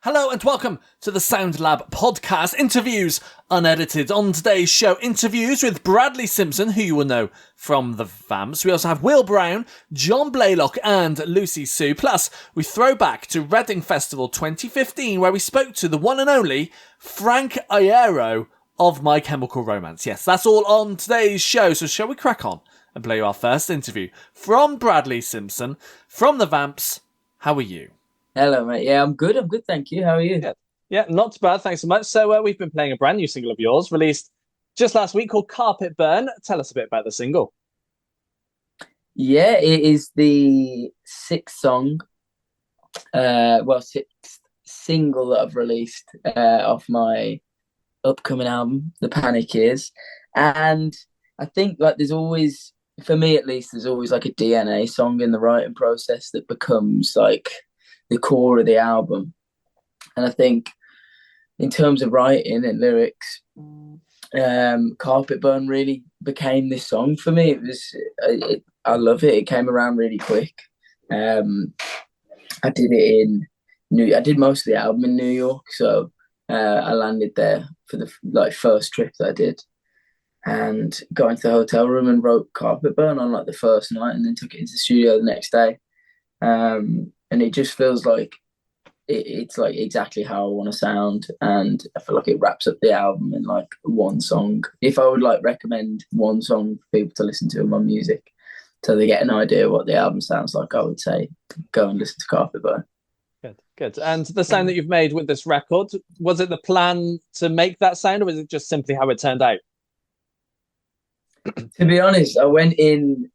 Hello and welcome to the Sound Lab podcast, interviews unedited. On today's show, interviews with Bradley Simpson, who you will know from the Vamps. We also have Will Brown, John Blaylock and Lucie Sue. Plus, we throw back to Reading Festival 2015 where we spoke to the one and only Frank Iero of My Chemical Romance. Yes, that's all on today's show, so shall we crack on and play you our first interview from Bradley Simpson from the Vamps. How are you? Hello, mate. Yeah, I'm good. Thank you. How are you? Yeah, not too bad. Thanks so much. So we've been playing a brand new single of yours, released just last week, called Carpet Burn. Tell us a bit about the single. Yeah, it is the sixth song, sixth single that I've released off my upcoming album, The Panic Years. And I think there's always, for me at least, there's always like a DNA song in the writing process that becomes like the core of the album. And I think in terms of writing and lyrics, Carpet Burn really became this song for me. I love it. It came around really quick. I did most of the album in New York, so I landed there for the first trip that I did, and got into the hotel room and wrote Carpet Burn on the first night, and then took it into the studio the next day. And it just feels like it's like exactly how I want to sound, and I feel like it wraps up the album in like one song. If I would recommend one song for people to listen to in my music so they get an idea what the album sounds like, I would say go and listen to Carpet Burn. Good. And the sound that you've made with this record, was it the plan to make that sound, or was it just simply how it turned out? To be honest, I went in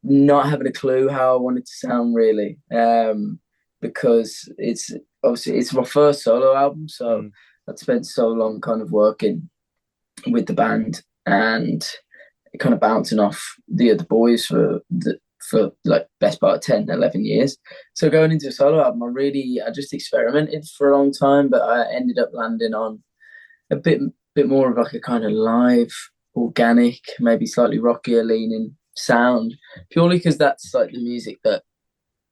not having a clue how I wanted to sound really, because it's my first solo album, so I'd spent so long kind of working with the band and kind of bouncing off the other boys for best part of 10, 11 years. So going into a solo album, I just experimented for a long time, but I ended up landing on a bit more of like a kind of live, organic, maybe slightly rockier leaning sound, purely because that's like the music that,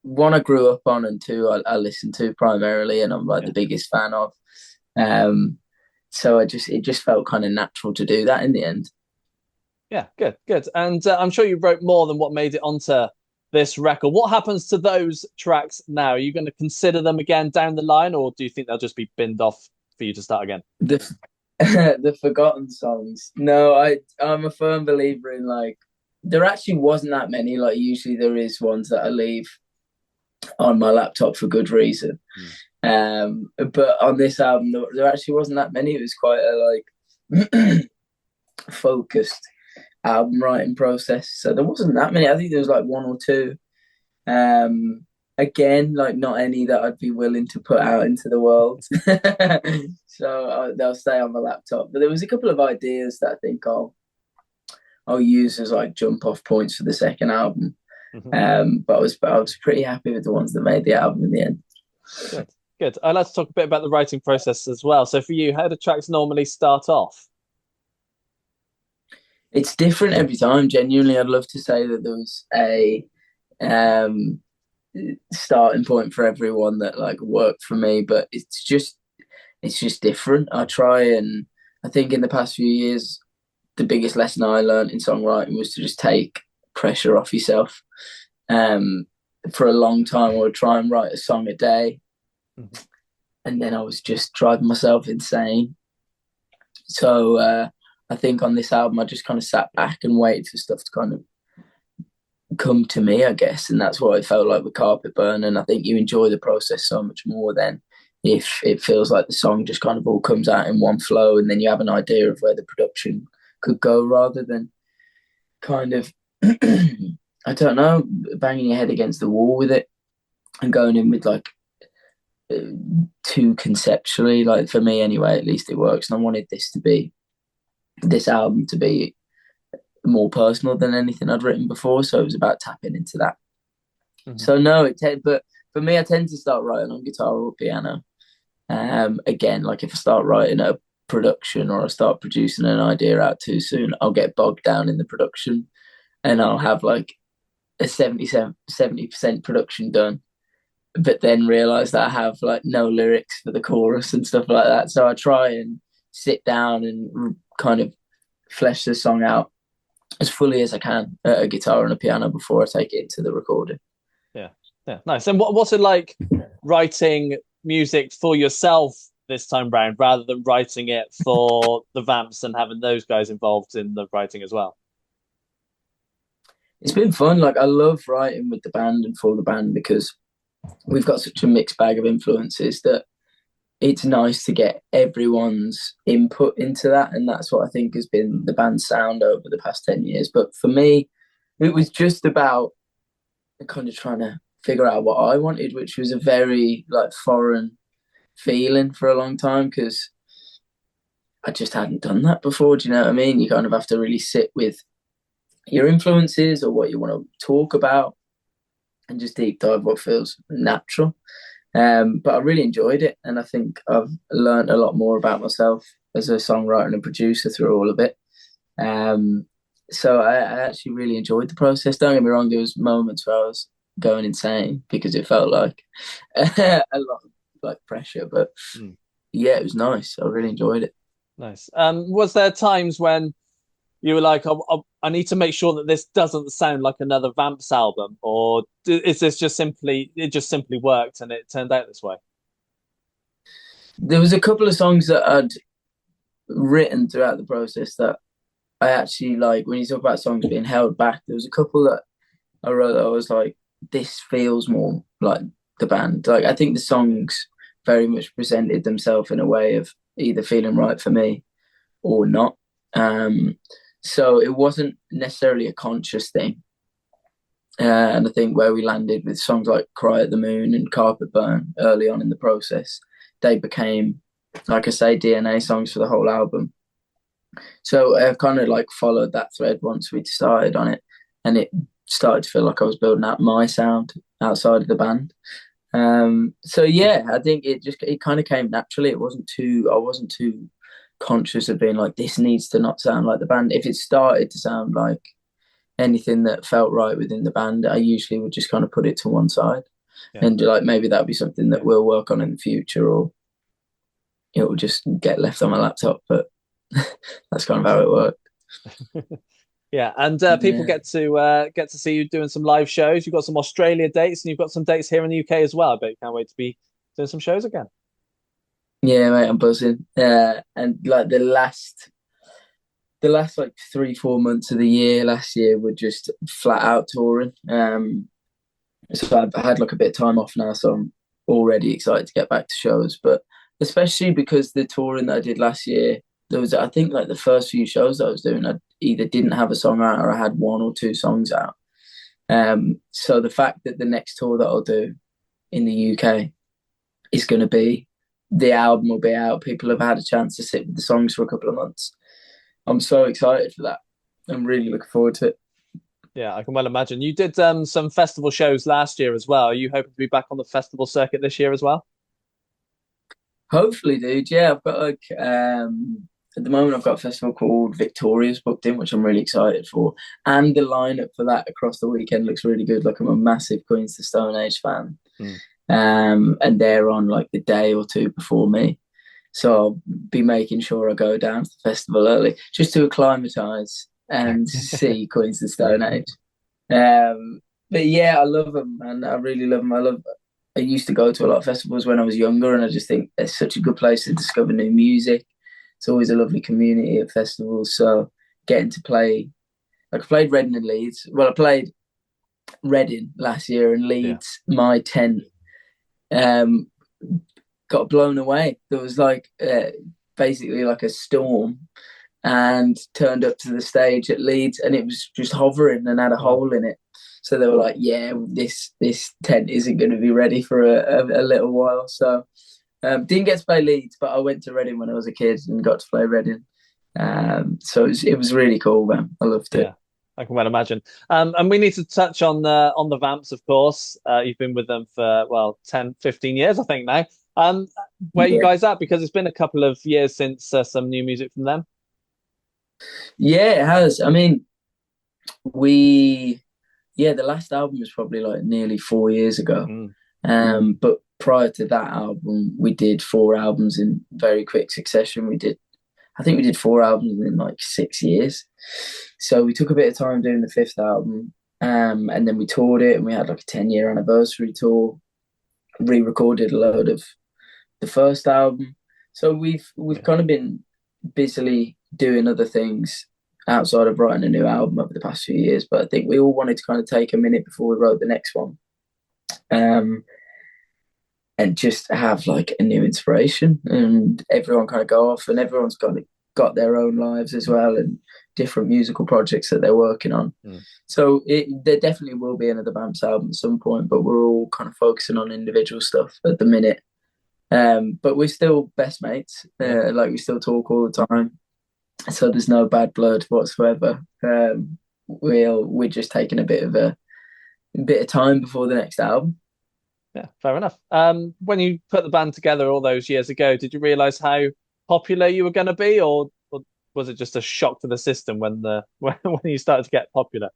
one, I grew up on, and two, I listen to primarily, and I'm the biggest fan of. So it just felt kind of natural to do that in the end. Yeah, good. And I'm sure you wrote more than what made it onto this record. What happens to those tracks now? Are you going to consider them again down the line, or do you think they'll just be binned off for you to start again? The forgotten songs. No, I'm a firm believer in there actually wasn't that many. Usually there is ones that I leave on my laptop for good reason. But on this album, there actually wasn't that many. It was quite a focused album writing process, so there wasn't that many. I think there was one or two. Again, not any that I'd be willing to put out into the world. So they'll stay on the laptop. But there was a couple of ideas that I think I'll use as jump off points for the second album. But I was pretty happy with the ones that made the album in the end. Good. I'd like to talk a bit about the writing process as well. So for you, how do tracks normally start off? It's different every time. Genuinely, I'd love to say that there was a starting point for everyone that worked for me, but it's just different. I think in the past few years, the biggest lesson I learned in songwriting was to just take pressure off yourself. For a long time, I would try and write a song a day, and then I was just driving myself insane. So I think on this album, I just kind of sat back and waited for stuff to kind of come to me, I guess. And that's what it felt like with Carpet Burn. And I think you enjoy the process so much more than if it feels like the song just kind of all comes out in one flow, and then you have an idea of where the production could go, rather than kind of, I don't know, banging your head against the wall with it and going in with too conceptually. For me anyway, at least it works. And I wanted this album to be more personal than anything I'd written before, so it was about tapping into that. So no, but for me, I tend to start writing on guitar or piano. Again, if I start writing a production or I start producing an idea out too soon, I'll get bogged down in the production, and I'll have a 70% production done, but then realize that I have like no lyrics for the chorus and stuff like that. So I try and sit down and kind of flesh the song out as fully as I can at a guitar and a piano before I take it into the recording. Yeah, yeah, nice. And what's it like writing music for yourself this time round, rather than writing it for the Vamps and having those guys involved in the writing as well? It's been fun. Like I love writing with the band and for the band because we've got such a mixed bag of influences that it's nice to get everyone's input into that. And that's what I think has been the band's sound over the past 10 years. But for me, it was just about kind of trying to figure out what I wanted, which was a very like foreign feeling for a long time because I just hadn't done that before. Do you know what I mean? You kind of have to really sit with your influences or what you want to talk about and just deep dive what feels natural. But I really enjoyed it, and I think I've learned a lot more about myself as a songwriter and a producer through all of it. Um, so I actually really enjoyed the process. Don't get me wrong, there was moments where I was going insane because it felt like a lot of like pressure, but Mm, yeah, it was nice. I really enjoyed it. nice. Was there times when you were like, I need to make sure that this doesn't sound like another Vamps album, or is this just simply it just simply worked and it turned out this way? There was a couple of songs that I'd written throughout the process that I actually like. When you talk about songs being held back, there was a couple that I wrote that I was like, this feels more like the band. Like I think the songs very much presented themselves in a way of either feeling right for me or not. Um, so it wasn't necessarily a conscious thing. And I think where we landed with songs like Cry at the Moon and Carpet Burn early on in the process, they became, like I say, DNA songs for the whole album. So I've kind of like followed that thread once we'd started on it, and it started to feel like I was building out my sound outside of the band. So yeah, I think it kind of came naturally. I wasn't too conscious of being like this needs to not sound like the band. If it started to sound like anything that felt right within the band, I usually would just kind of put it to one side Yeah. and like maybe that'll be something that we'll work on in the future, or it will just get left on my laptop. But that's kind of how it worked. Yeah, and people Yeah. get to see you doing some live shows. You've got some Australia dates, and you've got some dates here in the UK as well. I bet you can't wait to be doing some shows again. Yeah, mate, I'm buzzing. And like the last like 3-4 months of the year last year were just flat out touring. So I've had like a bit of time off now, so I'm already excited to get back to shows. But especially because the touring that I did last year, there was I think like the first few shows that I was doing, I either didn't have a song out or I had one or two songs out. So the fact that the next tour that I'll do in the UK is going to be the album will be out. People have had a chance to sit with the songs for a couple of months. I'm so excited for that. I'm really looking forward to it. Yeah, I can well imagine. You did some festival shows last year as well. Are you hoping to be back on the festival circuit this year as well? Hopefully, dude. Yeah, I've got like at the moment I've got a festival called Victoria's booked in, which I'm really excited for. And the lineup for that across the weekend looks really good. Like I'm a massive Queens to Stone Age fan. Mm. And they're on like the day or two before me. So I'll be making sure I go down to the festival early just to acclimatise and see Queens of Stone Age. But yeah, I love them, and I really love them. I used to go to a lot of festivals when I was younger, and I just think it's such a good place to discover new music. It's always a lovely community at festivals. So getting to play, like I played Reading and Leeds. Well, I played Reading last year, and Yeah. Leeds, my tent um, got blown away. There was like basically like a storm and turned up to the stage at Leeds, and it was just hovering and had a Wow. hole in it. So they were like, "Yeah, this tent isn't going to be ready for a little while." So didn't get to play Leeds, but I went to Reading when I was a kid and got to play Reading. So it was really cool, man. I loved it. Yeah, I can well imagine. And we need to touch on the Vamps, of course. You've been with them for well 10, 15 years, I think now. Where are you Yeah, guys at? Because it's been a couple of years since some new music from them. yeah, it has. I mean, we yeah, the last album was probably like nearly 4 years ago. Mm. But prior to that album, we did 4 albums in very quick succession. I think we did 4 albums in like 6 years. So we took a bit of time doing the fifth album, and then we toured it, and we had like a 10-year anniversary tour. Re-recorded a load of the first album. So we've kind of been busily doing other things outside of writing a new album over the past few years. But I think we all wanted to kind of take a minute before we wrote the next one. And just have like a new inspiration, and everyone kind of go off, and everyone's got their own lives as well, and different musical projects that they're working on. So there definitely will be another Vamps album at some point, but we're all kind of focusing on individual stuff at the minute. But we're still best mates. Like we still talk all the time, so there's no bad blood whatsoever. We're just taking a bit of time before the next album. Yeah, fair enough. When you put the band together all those years ago, did you realize how popular you were going to be, or was it just a shock to the system when when you started to get popular?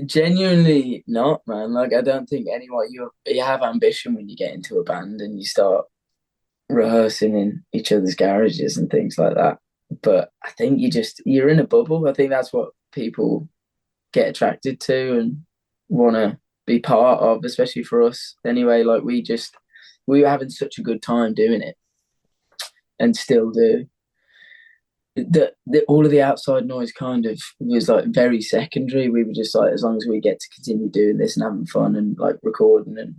Genuinely not, man. Like I don't think anyone you have ambition when you get into a band and you start rehearsing in each other's garages and things like that. But I think you're in a bubble. I think that's what people get attracted to and want to be part of, especially for us. Anyway, like we were having such a good time doing it, and still do. All of the outside noise kind of was like very secondary. We were just like, as long as we get to continue doing this and having fun and like recording and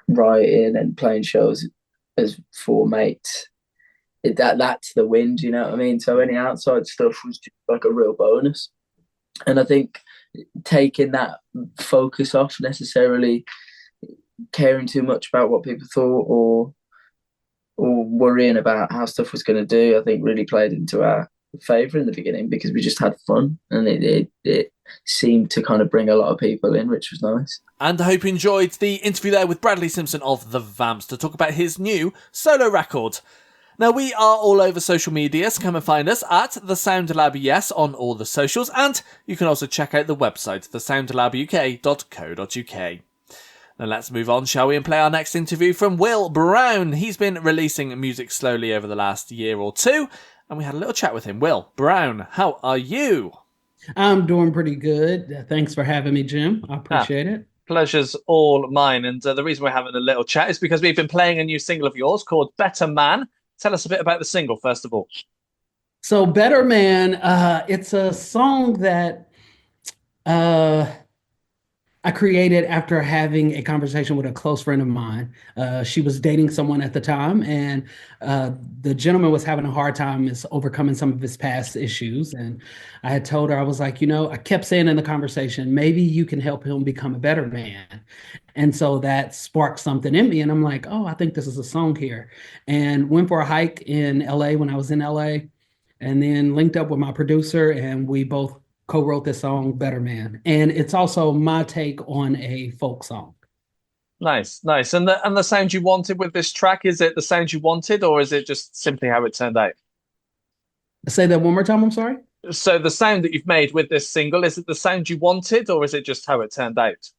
writing and playing shows as four mates, that's the wind, you know what I mean? So any outside stuff was just like a real bonus. And I think taking that focus off necessarily caring too much about what people thought or worrying about how stuff was going to do, I think really played into our favour in the beginning, because we just had fun, and it seemed to kind of bring a lot of people in, which was nice. And I hope you enjoyed the interview there with Bradley Simpson of the Vamps to talk about his new solo record. Now, we are all over social media, so come and find us at The Sound Lab Yes on all the socials, and you can also check out the website, thesoundlabuk.co.uk. Now let's move on, shall we, and play our next interview from Will Brown. He's been releasing music slowly over the last year or two, and we had a little chat with him. Will Brown, how are you? I'm doing pretty good. Thanks for having me, Jim. I appreciate it. Pleasure's all mine, and the reason we're having a little chat is because we've been playing a new single of yours called Better Man. Tell us a bit about the single, first of all. So Better Man, it's a song that I created after having a conversation with a close friend of mine. She was dating someone at the time, and the gentleman was having a hard time overcoming some of his past issues. And I had told her, I was like, I kept saying in the conversation, maybe you can help him become a better man. And so that sparked something in me. And I'm like, oh, I think this is a song here. And went for a hike in LA when I was in LA, and then linked up with my producer, and we both co-wrote this song, Better Man. And it's also my take on a folk song. Nice. And the sound you wanted with this track, is it the sound you wanted, or is it just simply how it turned out? Say that one more time, I'm sorry? So the sound that you've made with this single, is it the sound you wanted, or is it just how it turned out?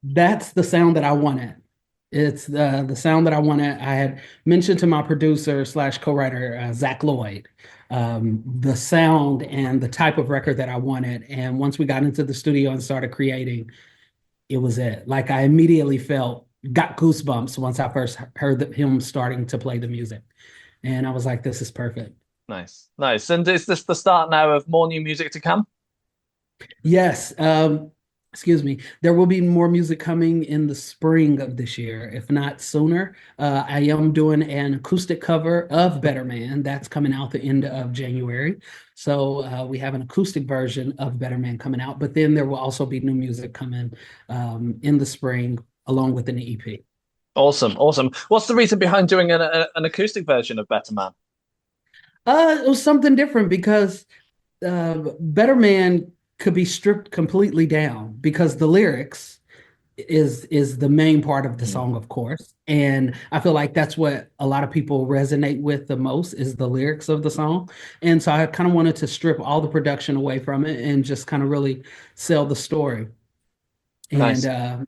That's the sound that I wanted. It's the sound that I wanted. I had mentioned to my producer / co-writer, Zach Lloyd, the sound and the type of record that I wanted. And once we got into the studio and started creating, it was it. Like I immediately got goosebumps once I first heard him starting to play the music. And I was like, this is perfect. Nice. And is this the start now of more new music to come? Yes. Excuse me, there will be more music coming in the spring of this year, if not sooner. I am doing an acoustic cover of Better Man. That's coming out the end of January. So we have an acoustic version of Better Man coming out, but then there will also be new music coming in the spring along with an EP. Awesome. What's the reason behind doing an acoustic version of Better Man? It was something different because Better Man could be stripped completely down, because the lyrics is the main part of the song, of course. And I feel like that's what a lot of people resonate with the most, is the lyrics of the song. And so I kind of wanted to strip all the production away from it and just kind of really sell the story. Nice. And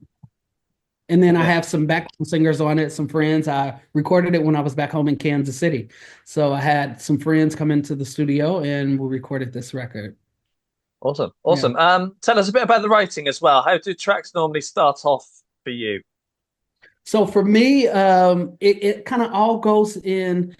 And then I have some background singers on it, some friends. I recorded it when I was back home in Kansas City. So I had some friends come into the studio and we recorded this record. Awesome. Awesome. Yeah. Tell us a bit about the writing as well. How do tracks normally start off for you? So for me, it kind of all goes in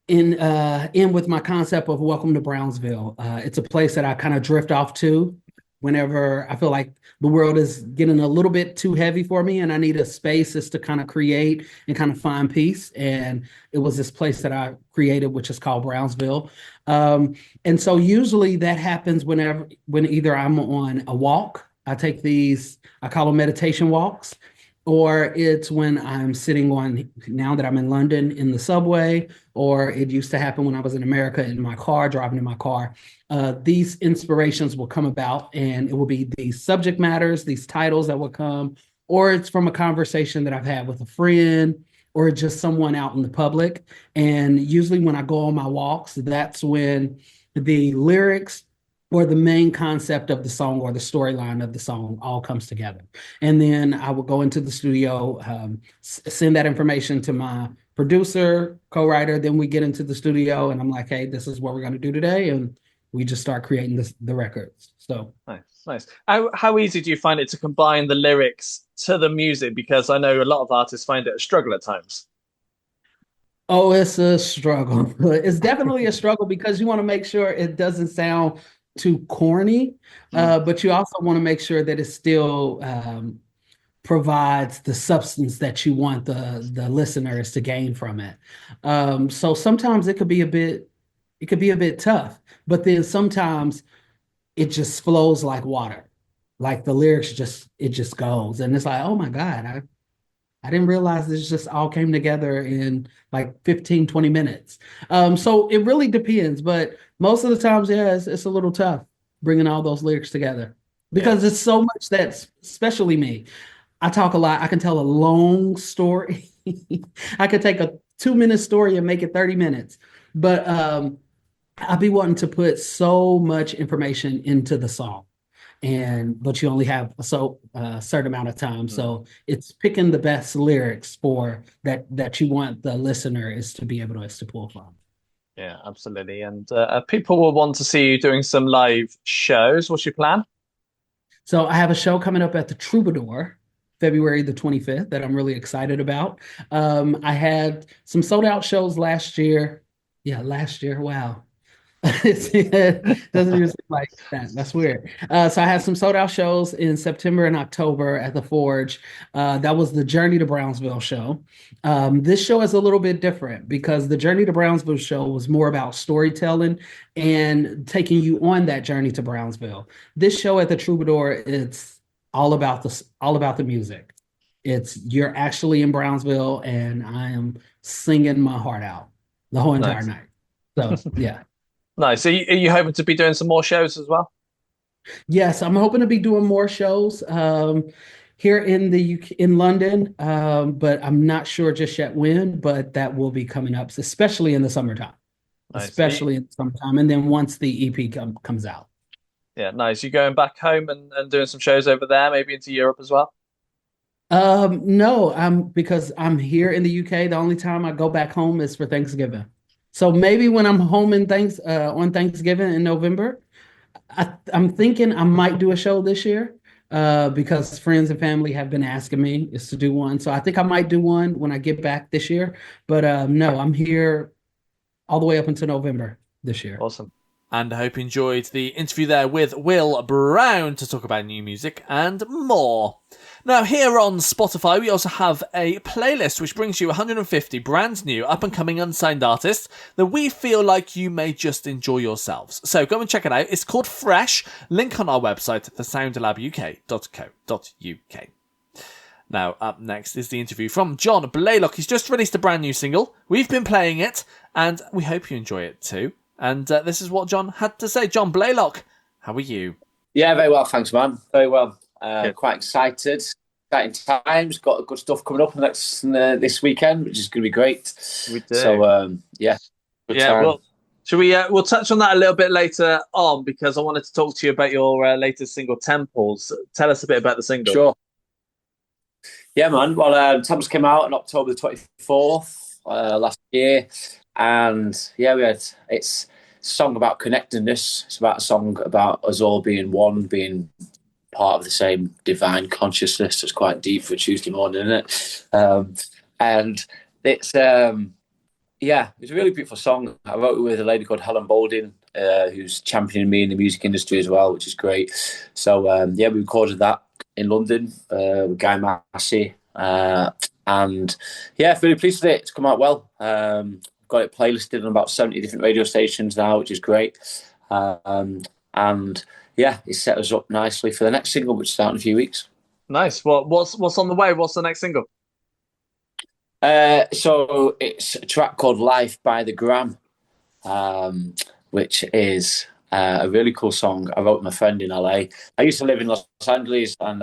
with my concept of Welcome to Brownsville. It's a place that I kind of drift off to whenever I feel like the world is getting a little bit too heavy for me and I need a space just to kind of create and kind of find peace. And it was this place that I created, which is called Brownsville. And so usually that happens when either I'm on a walk, I call them meditation walks, or it's when I'm sitting on, now that I'm in London, in the subway, or it used to happen when I was in America in my car, driving in my car. These inspirations will come about and it will be these subject matters, these titles that will come, or it's from a conversation that I've had with a friend or just someone out in the public. And usually when I go on my walks, that's when the lyrics or the main concept of the song or the storyline of the song all comes together. And then I will go into the studio, send that information to my producer, co-writer. Then we get into the studio and I'm like, hey, this is what we're going to do today. And we just start creating the records. So nice. How easy do you find it to combine the lyrics to the music? Because I know a lot of artists find it a struggle at times. Oh, it's a struggle. It's definitely a struggle because you want to make sure it doesn't sound too corny, but you also want to make sure that it still provides the substance that you want the listeners to gain from it. So sometimes it could be a bit tough, but then sometimes it just flows like water. Like the lyrics just goes. And it's like, oh my God, I didn't realize this just all came together in like 15, 20 minutes. So it really depends, but most of the times, yeah, it's a little tough bringing all those lyrics together because it's so much that's especially me. I talk a lot. I can tell a long story. I could take a 2-minute story and make it 30 minutes, but I'll be wanting to put so much information into the song. But you only have a certain amount of time. So it's picking the best lyrics for that you want the listener is to be able to pull from. Yeah, absolutely. And people will want to see you doing some live shows. What's your plan? So I have a show coming up at the Troubadour, February the 25th, that I'm really excited about. I had some sold out shows last year. Yeah, last year. Wow. It doesn't even seem like that. That's weird. So I had some sold out shows in September and October at the Forge. That was the Journey to Brownsville show. This show is a little bit different because the Journey to Brownsville show was more about storytelling and taking you on that journey to Brownsville. This show at the Troubadour, it's all about the music. You're actually in Brownsville and I am singing my heart out the whole entire night. So yeah. Nice. Are you hoping to be doing some more shows as well? Yes, I'm hoping to be doing more shows here in the UK, in London, but I'm not sure just yet when. But that will be coming up, especially in the summertime. Nice. Especially in the summertime, and then once the EP comes out. Yeah, nice. You going back home and doing some shows over there, maybe into Europe as well? No, because I'm here in the UK. The only time I go back home is for Thanksgiving. So maybe when I'm home on Thanksgiving in November, I'm thinking I might do a show this year because friends and family have been asking me to do one. So I think I might do one when I get back this year. But no, I'm here all the way up until November this year. Awesome. And I hope you enjoyed the interview there with Will Brown to talk about new music and more. Now, here on Spotify, we also have a playlist which brings you 150 brand new up-and-coming unsigned artists that we feel like you may just enjoy yourselves. So go and check it out. It's called Fresh. Link on our website, thesoundlabuk.co.uk. Now, up next is the interview from John Blaylock. He's just released a brand new single. We've been playing it, and we hope you enjoy it too. And this is what John had to say. John Blaylock, how are you? Yeah, very well, thanks, man. Very well. Quite excited. Exciting times. Got good stuff coming up this weekend, which is going to be great. We do. So, yeah. Well, should we? We'll touch on that a little bit later on because I wanted to talk to you about your latest single, Temples. Tell us a bit about the single. Sure. Yeah, man. Well, Thames came out on October the 24th last year, and yeah, it's a song about connectedness. It's about a song about us all being one, being part of the same divine consciousness. It's quite deep for Tuesday morning, isn't it? And it's yeah, it's a really beautiful song. I wrote it with a lady called Helen Balding, who's championing me in the music industry as well, which is great. So yeah, we recorded that in London with Guy Massey, and yeah, really pleased with it. It's come out well. Got it playlisted on about 70 different radio stations now, which is great. And yeah, it's set us up nicely for the next single, which is out in a few weeks. Nice. What's on the way? What's the next single? So it's a track called Life by the Gram, which is a really cool song I wrote with my friend in LA. I used to live in Los Angeles, and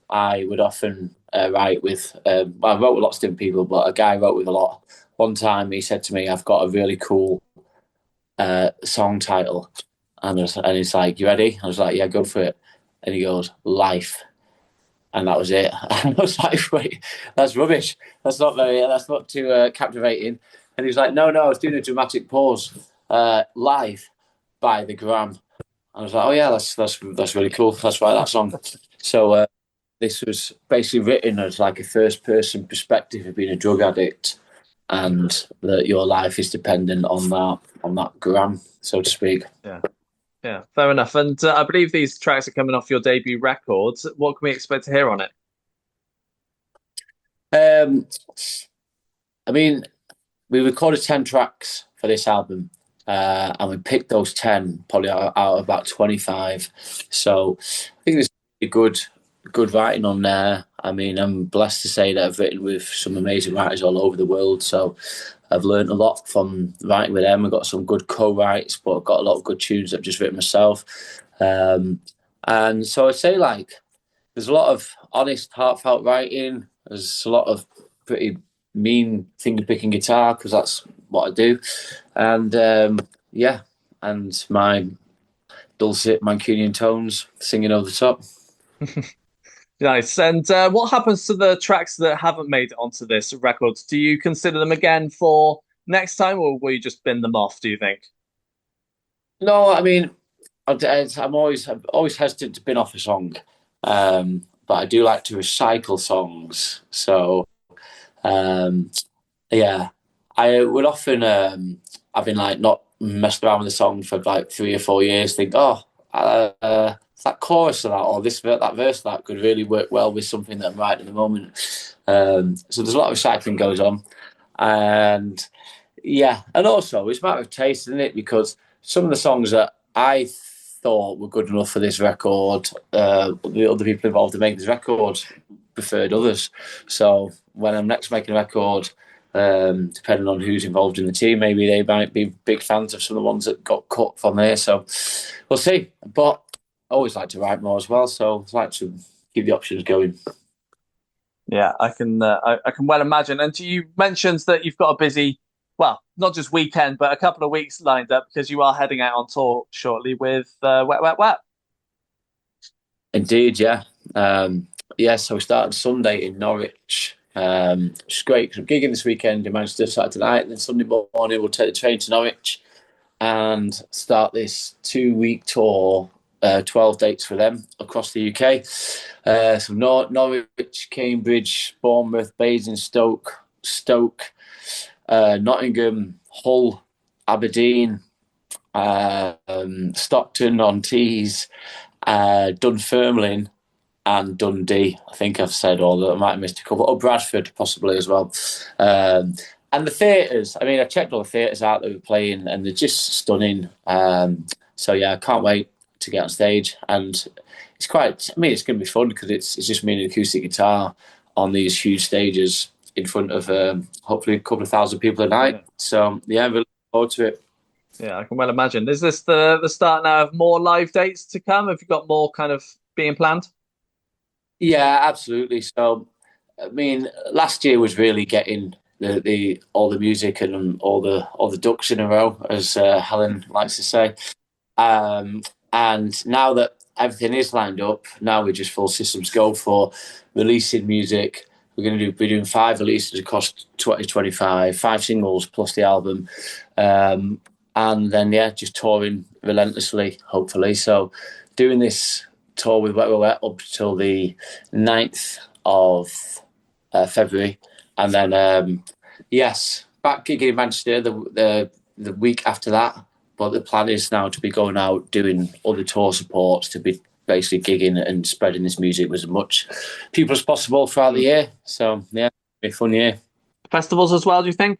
I would often write with, I wrote with lots of different people, but a guy I wrote with a lot. One time he said to me, I've got a really cool song title. And he's like, you ready? I was like, yeah, go for it. And he goes, Life. And that was it. And I was like, wait, that's rubbish. That's not too captivating. And he was like, no, I was doing a dramatic pause. Live by the Gram. I was like, oh yeah, that's really cool. Let's write that song. So this was basically written as like a first person perspective of being a drug addict, and that your life is dependent on that gram, so to speak. Yeah, fair enough. And I believe these tracks are coming off your debut records. What can we expect to hear on it? I mean, we recorded 10 tracks for this album, and we picked those 10 probably out of about 25. So I think there's a good writing on there. I mean, I'm blessed to say that I've written with some amazing writers all over the world. So I've learned a lot from writing with them. I've got some good co-writes, but I've got a lot of good tunes I've just written myself. And so I'd say like there's a lot of honest, heartfelt writing. There's a lot of pretty mean finger-picking guitar, because that's what I do. And yeah, and my dulcet Mancunian tones singing over the top. Nice. And what happens to the tracks that haven't made it onto this record? Do you consider them again for next time, or will you just bin them off, do you think? No, I mean, I'm always hesitant to bin off a song, but I do like to recycle songs. So yeah, I would often I've been like not messed around with the song for like 3 or 4 years. Think, that chorus of that or that verse of that could really work well with something that I'm writing at the moment. So there's a lot of recycling goes on, and yeah, and also it's a matter of taste, isn't it? Because some of the songs that I thought were good enough for this record, the other people involved in making this record preferred others. So when I'm next making a record, depending on who's involved in the team, maybe they might be big fans of some of the ones that got cut from there. So we'll see. But I always like to write more as well, so I like to keep the options going. Yeah, I can well imagine. And you mentioned that you've got a busy, well, not just weekend, but a couple of weeks lined up, because you are heading out on tour shortly with Wet Wet Wet. Indeed, yeah. So we started Sunday in Norwich. Which is great because I'm gigging this weekend in Manchester Saturday night, and then Sunday morning we'll take the train to Norwich and start this 2-week tour, 12 dates for them across the UK. So Norwich, Cambridge, Bournemouth, Basingstoke, Stoke, Nottingham, Hull, Aberdeen, Stockton-on-Tees, Dunfermline, and Dundee. I think I've said all that. I might have missed a couple. Oh, Bradford possibly as well. And the theatres. I mean, I checked all the theatres out that we're playing, and they're just stunning. So yeah, I can't wait to get on stage. And it's quite. I mean, it's going to be fun because it's just me and an acoustic guitar on these huge stages in front of hopefully a couple of thousand people a night. Yeah. So yeah, I'm really looking forward to it. Yeah, I can well imagine. Is this the start now of more live dates to come? Have you got more kind of being planned? Yeah, absolutely. So, I mean, last year was really getting the all the music and all the ducks in a row, as Helen likes to say. And now that everything is lined up, now we're just full systems go for releasing music we're going to be doing 5 releases across 2025, 5 singles plus the album. And then, just touring relentlessly, hopefully. So doing this tour with Wet Wet Wet up till the 9th of February. And then, back gigging in Manchester the week after that. But the plan is now to be going out, doing other tour supports, to be basically gigging and spreading this music with as much people as possible throughout the year. So, it'll be a fun year. Festivals as well, do you think?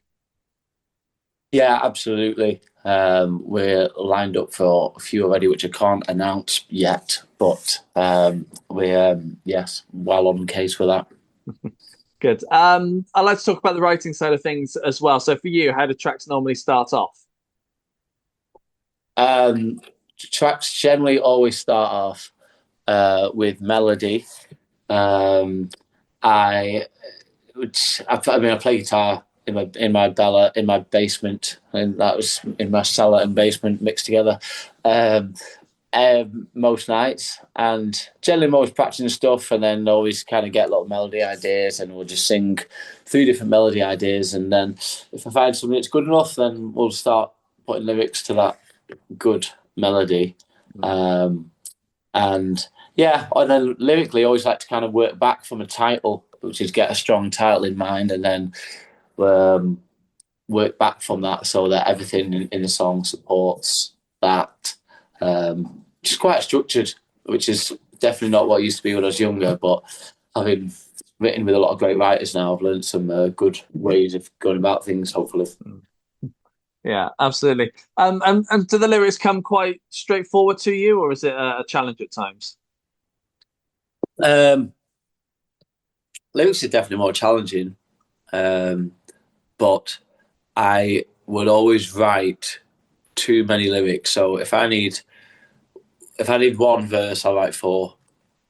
Yeah, absolutely. We're lined up for a few already, which I can't announce yet, but we're well on case for that. Good. I'd like to talk about the writing side of things as well. So for you, how do tracks normally start off? Tracks generally always start off with melody. I play guitar in my basement, and that was in my cellar and basement mixed together most nights, and generally I'm always practicing stuff, and then always kind of get little melody ideas, and we'll just sing 3 different melody ideas, and then if I find something that's good enough, then we'll start putting lyrics to that good melody. And then lyrically I always like to kind of work back from a title, which is get a strong title in mind, and then work back from that so that everything in the song supports that. Just quite structured, which is definitely not what it used to be when I was younger, but having written with a lot of great writers now, I've learned some good ways of going about things, hopefully. Yeah, absolutely. And do the lyrics come quite straightforward to you, or is it a challenge at times? Lyrics are definitely more challenging, but I would always write too many lyrics. So if I need one verse, I'll write 4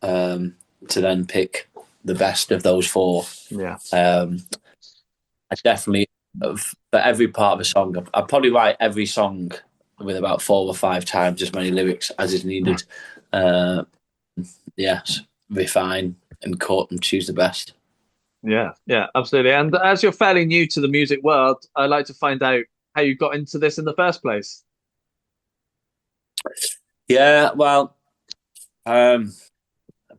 to then pick the best of those 4. Yeah. I definitely, for every part of a song, I probably write every song with about 4 or 5 times as many lyrics as is needed. Refine and cut and choose the best. Yeah, absolutely. And as you're fairly new to the music world, I'd like to find out how you got into this in the first place. Yeah, well, I've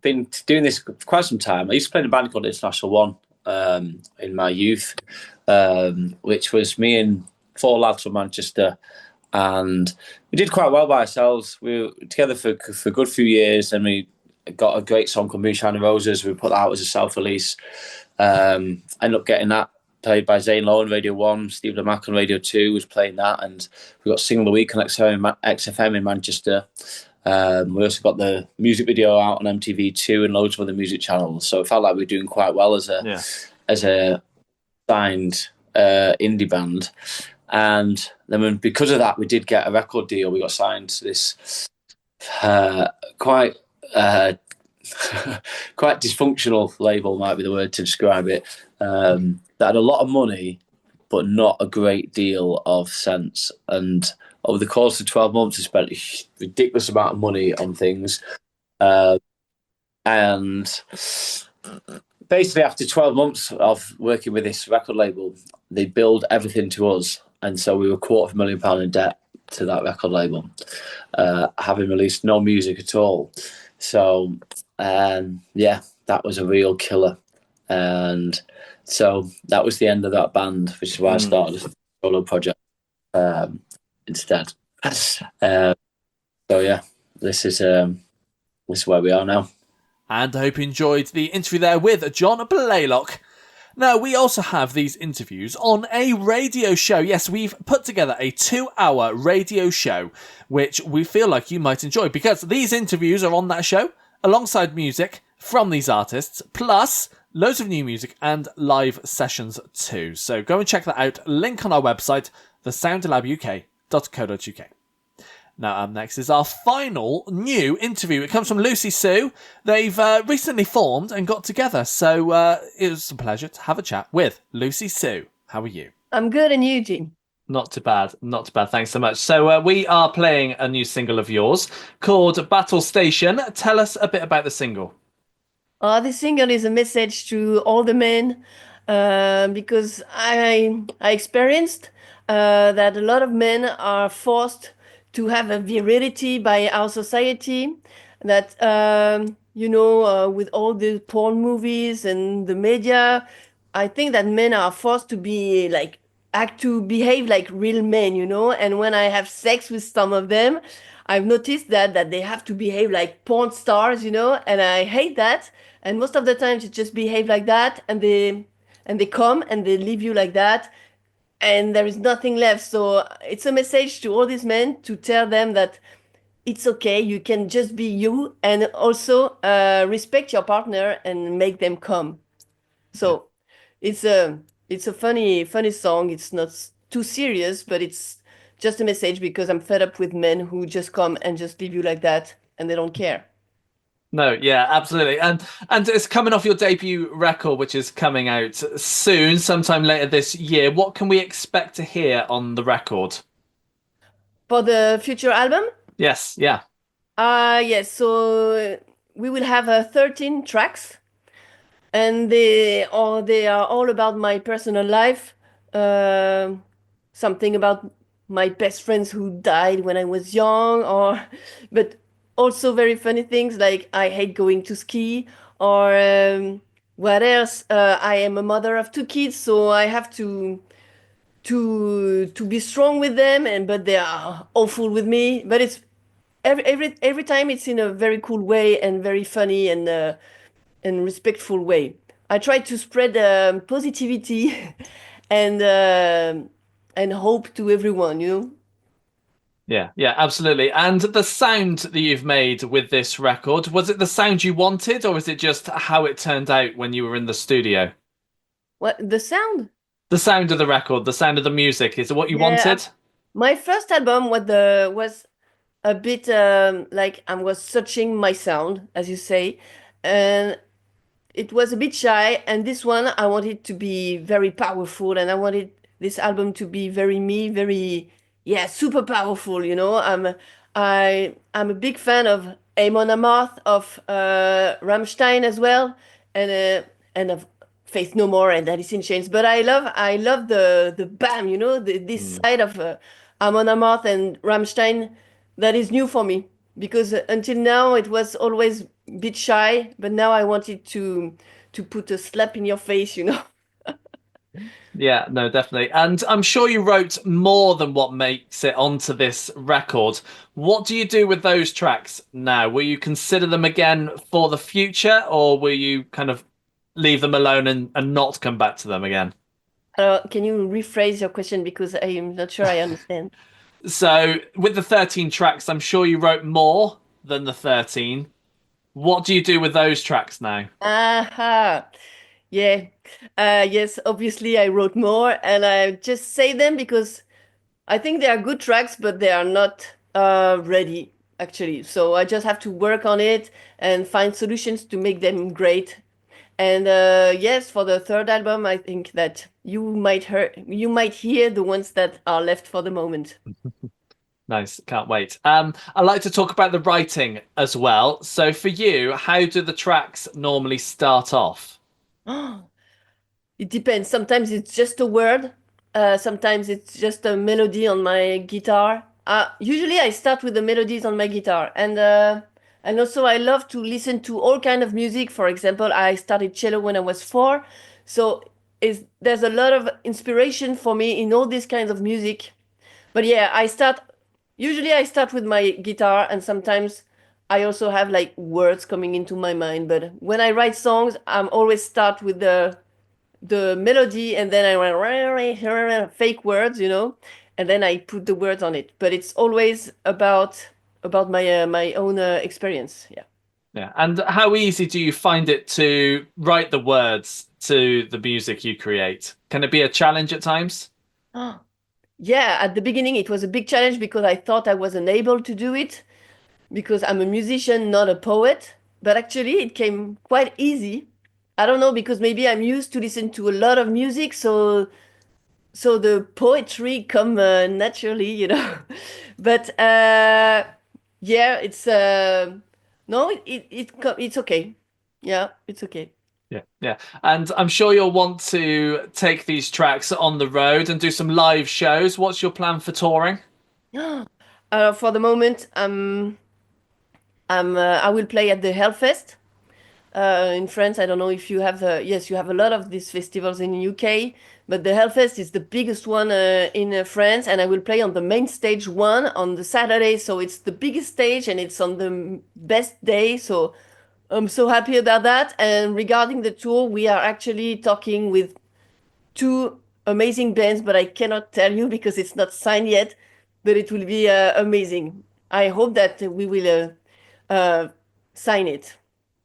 been doing this for quite some time. I used to play in a band called International One in my youth, which was me and 4 lads from Manchester, and we did quite well by ourselves. We were together for a good few years, and we got a great song called Moonshine and Roses. We put that out as a self-release. Ended up getting that played by Zane Lowe on Radio 1, Steve Lamack on Radio 2 was playing that, and we got Single of the Week on XFM in Manchester. We also got the music video out on MTV2 and loads of other music channels, so it felt like we were doing quite well as a signed indie band. And then because of that, we did get a record deal. We got signed to this quite dysfunctional label, might be the word to describe it, that had a lot of money but not a great deal of sense. And over the course of 12 months, I spent a ridiculous amount of money on things. And basically, after 12 months of working with this record label, they billed everything to us. And so we were £250,000 in debt to that record label, having released no music at all. So, that was a real killer. And so that was the end of that band, which is why I started a solo project instead. This is where we are now. And I hope you enjoyed the interview there with John Blaylock. Now, we also have these interviews on a radio show. Yes, we've put together a 2-hour radio show, which we feel like you might enjoy, because these interviews are on that show, alongside music from these artists, plus loads of new music and live sessions too. So go and check that out. Link on our website, thesoundlabuk.co.uk. Now, up next is our final new interview. It comes from Lucie Sue. They've recently formed and got together, so it was a pleasure to have a chat with Lucie Sue. How are you? I'm good, and you, Gene? Not too bad. Thanks so much. So we are playing a new single of yours called Battle Station. Tell us a bit about the single. This single is a message to all the men, because I experienced that a lot of men are forced to have a virility by our society. That with all the porn movies and the media, I think that men are forced to be like act to behave like real men, And when I have sex with some of them, I've noticed that they have to behave like porn stars, and I hate that. And most of the times they just behave like that, and they come and they leave you like that, and there is nothing left. So it's a message to all these men to tell them that it's okay, you can just be you, and also respect your partner and make them come. So it's a funny song. It's not too serious, but it's just a message because I'm fed up with men who just come and just leave you like that and they don't care. No, yeah, absolutely. And it's coming off your debut record, which is coming out soon, sometime later this year. What can we expect to hear on the record? For the future album? Yes, yeah. Yes, so we will have 13 tracks, and they are all about my personal life. Uh, Something about my best friends who died when I was young, but also very funny things like I hate going to ski, or what else? I am a mother of two kids, so I have to be strong with them, and but they are awful with me. But it's every time it's in a very cool way and very funny and respectful way. I try to spread positivity and hope to everyone. Yeah, yeah, absolutely. And the sound that you've made with this record, was it the sound you wanted, or was it just how it turned out when you were in the studio? What the sound? The sound of the record, the sound of the music, is it what you Yeah, wanted? my first album was a bit like I was searching my sound, as you say, and it was a bit shy. And this one, I wanted to be very powerful, and I wanted this album to be very me, very, yeah, super powerful. I'm a big fan of Amon Amarth, of Rammstein as well, and of Faith No More and Alice in Chains. But I love the bam, this Mm. side of Amon Amarth and Rammstein that is new for me, because until now it was always a bit shy, but now I wanted to put a slap in your face. Yeah, no, definitely. And I'm sure you wrote more than what makes it onto this record. What do you do with those tracks now? Will you consider them again for the future, or will you kind of leave them alone and not come back to them again? Can you rephrase your question because I am not sure I understand? So, with the 13 tracks, I'm sure you wrote more than the 13. What do you do with those tracks now? Aha. Yeah. Yes, obviously I wrote more, and I just say them because I think they are good tracks, but they are not ready actually. So I just have to work on it and find solutions to make them great. And yes, for the third album, I think that you might hear the ones that are left for the moment. Nice, can't wait. I like to talk about the writing as well. So, for you, how do the tracks normally start off? It depends. Sometimes it's just a word. Sometimes it's just a melody on my guitar. Usually I start with the melodies on my guitar, and also I love to listen to all kind of music. For example, I started cello when I was 4, so there's a lot of inspiration for me in all these kinds of music. But yeah, I start with my guitar, and sometimes I also have like words coming into my mind. But when I write songs, I'm always start with the melody, and then I write fake words, and then I put the words on it. But it's always about my own experience. Yeah. Yeah. And how easy do you find it to write the words to the music you create? Can it be a challenge at times? Yeah, at the beginning it was a big challenge because I thought I was unable to do it because I'm a musician, not a poet. But actually it came quite easy. I don't know, because maybe I'm used to listen to a lot of music, so the poetry come naturally. But yeah, it's no, it's okay. Yeah, it's okay. Yeah. And I'm sure you'll want to take these tracks on the road and do some live shows. What's your plan for touring? For the moment, I will play at the Hellfest in France. I don't know if you have yes, you have a lot of these festivals in UK, but the Hellfest is the biggest one in France, and I will play on the main stage one on the Saturday. So it's the biggest stage and it's on the best day. So I'm so happy about that. And regarding the tour, we are actually talking with two amazing bands, but I cannot tell you because it's not signed yet. But it will be amazing. I hope that we will sign it.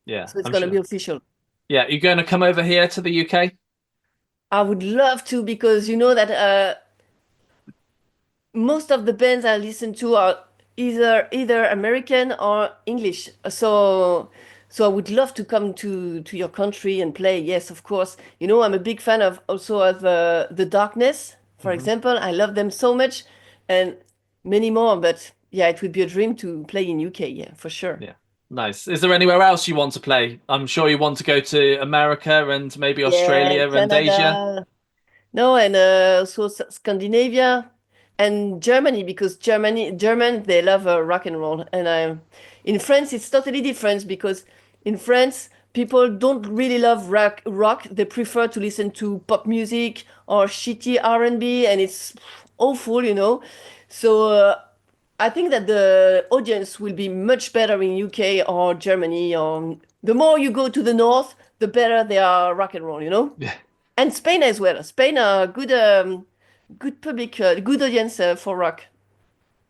Yeah, So it's I'm going to sure. be official. Yeah, you're going to come over here to the UK? I would love to because you know that most of the bands I listen to are either American or English. So I would love to come to your country and play. Yes, of course. You know, I'm a big fan of The Darkness, for example. I love them so much, and many more. But yeah, it would be a dream to play in UK. Yeah, for sure. Yeah. Nice. Is there anywhere else you want to play? I'm sure you want to go to America and maybe Yeah, Australia and Asia. Canada. No, and also Scandinavia and Germany because German they love rock and roll, and in France it's totally different because in France people don't really love rock. They prefer to listen to pop music or shitty R&B, and it's awful, you know. So I think that the audience will be much better in UK or Germany. Or the more you go to the north, the better they are rock and roll, you know. Yeah. And Spain as well. Spain are good public, good audience for rock.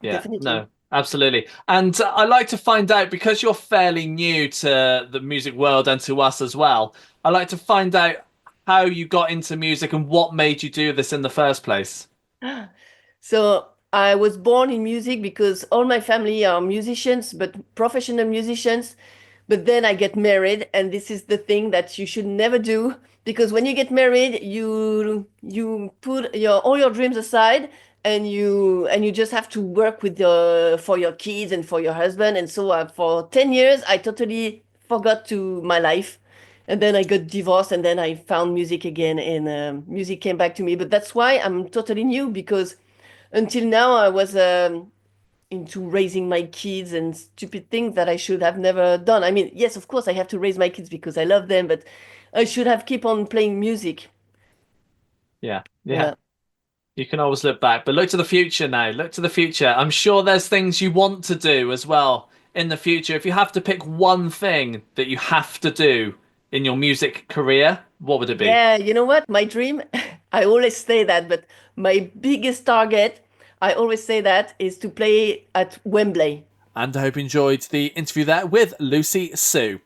Yeah, Definitely. no, absolutely. And I like to find out, because you're fairly new to the music world and to us as well, I like to find out how you got into music and what made you do this in the first place. So I was born in music because all my family are musicians, but professional musicians. But then I get married, and this is the thing that you should never do because when you get married, you put all your dreams aside, and you just have to work with for your kids and for your husband. And so for 10 years, I totally forgot to my life. And then I got divorced, and then I found music again, and music came back to me. But that's why I'm totally new because until now I was into raising my kids and stupid things that I should have never done. I mean, yes, of course I have to raise my kids because I love them, but I should have keep on playing music. Yeah. Yeah. You can always look back, but look to the future now. Look to the future. I'm sure there's things you want to do as well in the future. If you have to pick one thing that you have to do in your music career, what would it be? Yeah, you know what? My dream, I always say that, but my biggest target, I always say that, is to play at Wembley. And I hope you enjoyed the interview there with Lucie Sue.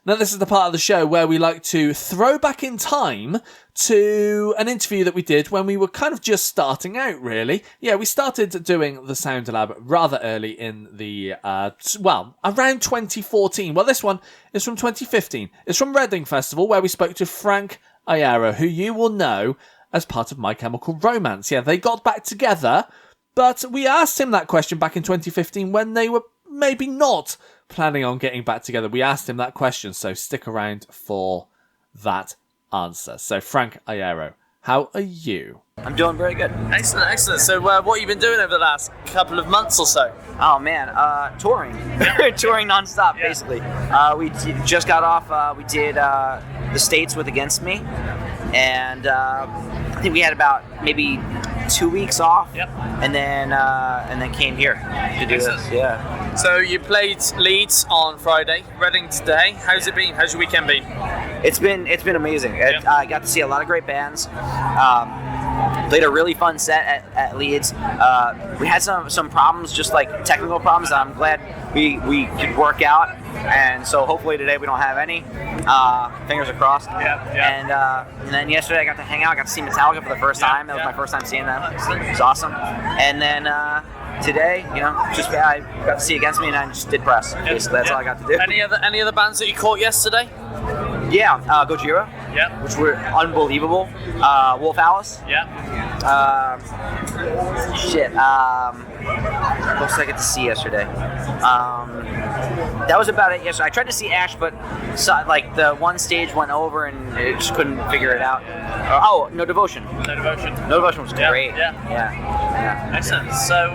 Now, this is the part of the show where we like to throw back in time to an interview that we did when we were kind of just starting out, really. Yeah, we started doing the Sound Lab rather early in the, around 2014. Well, this one is from 2015. It's from Reading Festival, where we spoke to Frank Iero, who you will know as part of My Chemical Romance. Yeah, they got back together, but we asked him that question back in 2015 when they were maybe not planning on getting back together. We asked him that question, so stick around for that answer. So, Frank Iero, how are you? I'm doing very good. Excellent, excellent. So, what have you been doing over the last couple of months or so? Oh man, touring, touring nonstop, basically. We just got off. We did the States with Against Me, and I think we had about maybe 2 weeks off, and then came here to do this. Yeah. So you played Leeds on Friday, Reading today. How's it been? How's your weekend been? It's been amazing. I got to see a lot of great bands. Played a really fun set at Leeds. We had some problems, just like technical problems, that I'm glad we could work out. And so hopefully today we don't have any. Fingers are crossed. And then yesterday I got to hang out. I got to see Metallica for the first time. That was my first time seeing them. It was awesome. And then today, just I got to see Against Me, and I just did press. Basically, that's all I got to do. Any other bands that you caught yesterday? Yeah, Gojira. Yeah. Which were unbelievable. Wolf Alice. Yeah. What else did I get to see yesterday? that was about it. Yes, I tried to see Ash, but like the one stage went over and it just couldn't figure it out. No Devotion. No Devotion. No Devotion was great. Yeah. Excellent. So,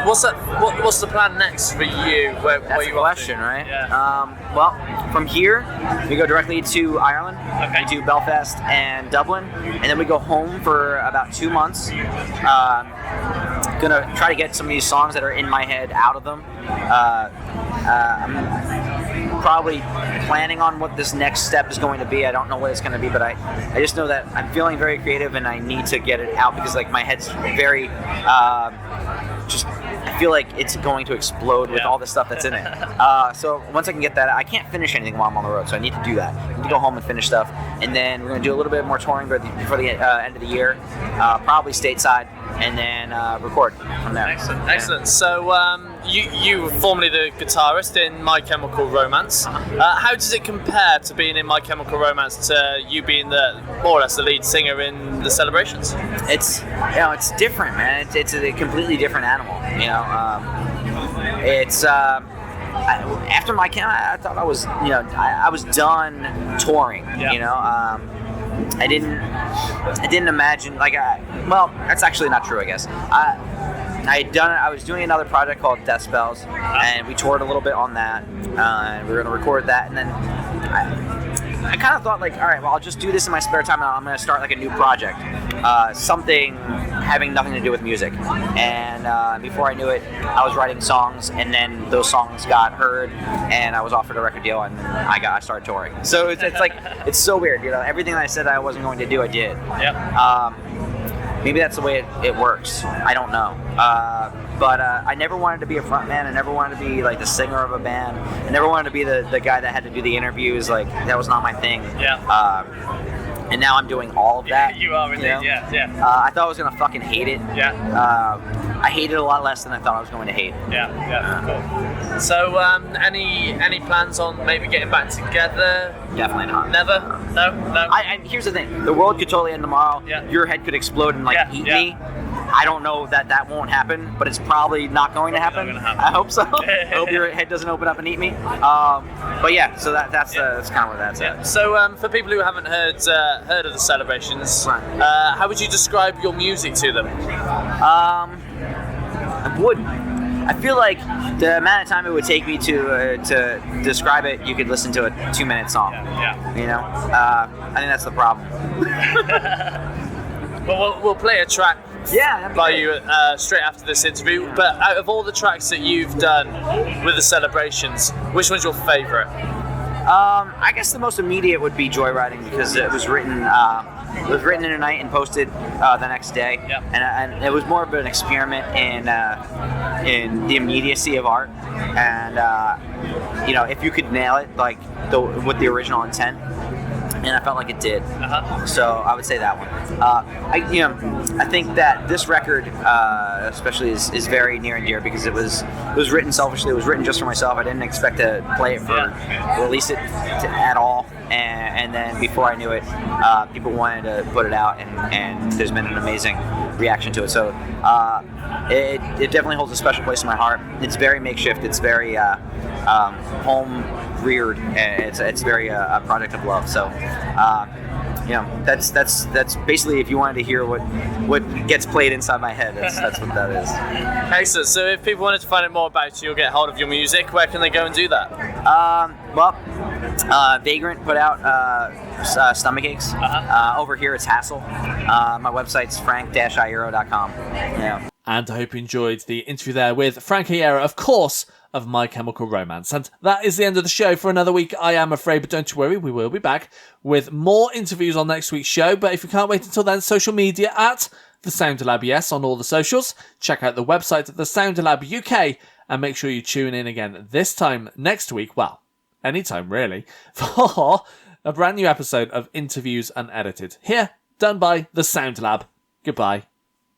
what's the plan next for you? Where That's you the question, right? Yeah. Well, from here we go directly to Ireland. Okay. We do Belfast and Dublin, and then we go home for about 2 months. Gonna try to get some of these songs that are in my head out of them. I'm probably planning on what this next step is going to be. I don't know what it's going to be, but I just know that I'm feeling very creative and I need to get it out because like my head's very I feel like it's going to explode with all the stuff that's in it. So once I can get that, I can't finish anything while I'm on the road, so I need to do that. I need to go home and finish stuff, and then we're going to do a little bit more touring before the end of the year, probably stateside, and then record from there. Excellent. So you were formerly the guitarist in My Chemical Romance. How does it compare to being in My Chemical Romance to you being more or less the lead singer in the Celebrations? It's different, man. It's a completely different animal. After My Chem, I thought I was I was done touring. Yeah. I didn't imagine that's actually not true, I guess. I was doing another project called Death Spells, and we toured a little bit on that, and we were going to record that, and then I kind of thought, like, all right, well, I'll just do this in my spare time, and I'm going to start, like, a new project, something having nothing to do with music, and before I knew it, I was writing songs, and then those songs got heard, and I was offered a record deal, and I started touring. So it's like, it's so weird, everything that I said I wasn't going to do, I did. Yeah. Maybe that's the way it works. I don't know. But I never wanted to be a frontman. I never wanted to be like the singer of a band. I never wanted to be the guy that had to do the interviews. Like, that was not my thing. Yeah. And now I'm doing all of that. You are indeed, yeah. I thought I was going to fucking hate it. Yeah. I hate it a lot less than I thought I was going to hate. Yeah, cool. So, any plans on maybe getting back together? Definitely not. Never? No? Here's the thing. The world could totally end tomorrow. Yeah. Your head could explode and eat me. I don't know that won't happen, but it's probably not going to happen. I hope so. I hope your head doesn't open up and eat me. But yeah, so that's kind of where that's at. So for people who haven't heard of the Celebrations, how would you describe your music to them? I wouldn't. I feel like the amount of time it would take me to describe it, you could listen to a 2-minute song. Yeah. I think that's the problem. Well, we'll play a track by great. you straight after this interview. But out of all the tracks that you've done with the Celebrations, which one's your favourite? I guess the most immediate would be Joyriding, because it was written in a night and posted the next day, and it was more of an experiment in the immediacy of art, and if you could nail it with the original intent. And I felt like it did. So I would say that one. I think that this record, especially, is very near and dear because it was written selfishly. It was written just for myself. I didn't expect to play it release it at all. And then before I knew it, people wanted to put it out, and there's been an amazing reaction to it. So it definitely holds a special place in my heart. It's very makeshift. It's very home reared. It's very a project of love. So that's basically, if you wanted to hear what gets played inside my head, that's what that is. Excellent. So if people wanted to find out more about you or get hold of your music, where can they go and do that? Vagrant put out Stomach Aches. Over here it's Hassle. My website's frank-iero.com. Yeah. And I hope you enjoyed the interview there with Frank Iero, of course, of My Chemical Romance. And that is the end of the show for another week, I am afraid, but don't you worry, we will be back with more interviews on next week's show. But if you can't wait until then, social media at The Sound Lab, yes, on all the socials. Check out the website at The Sound Lab UK, and make sure you tune in again this time next week, well, anytime really, for a brand new episode of Interviews Unedited. Here, done by The Sound Lab. Goodbye.